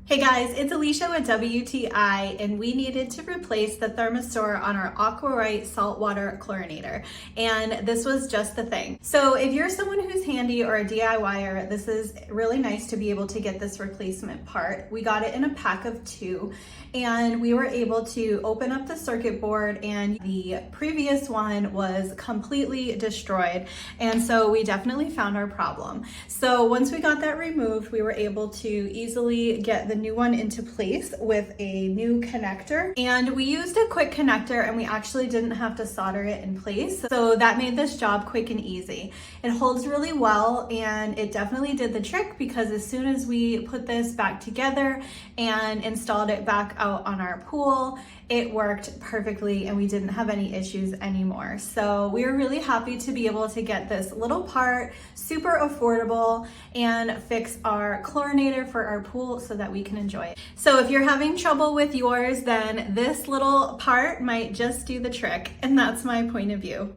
Hey guys, it's Alicia with WTI, and we needed to replace the thermistor on our Aqua-Rite saltwater chlorinator, and this was just the thing. So if you're someone who's handy or a DIYer, this is really nice to be able to get this replacement part. We got it in a pack of 2, and we were able to open up the circuit board, and the previous one was completely destroyed, and so we definitely found our problem. So once we got that removed, we were able to easily get the new one into place with a new connector, and we used a quick connector and we actually didn't have to solder it in place, so that made this job quick and easy. It holds really well, and it definitely did the trick because as soon as we put this back together and installed it back out on our pool, it worked perfectly and we didn't have any issues anymore. So we were really happy to be able to get this little part, super affordable, and fix our chlorinator for our pool so that we can enjoy it. So if you're having trouble with yours, then this little part might just do the trick, and that's my point of view.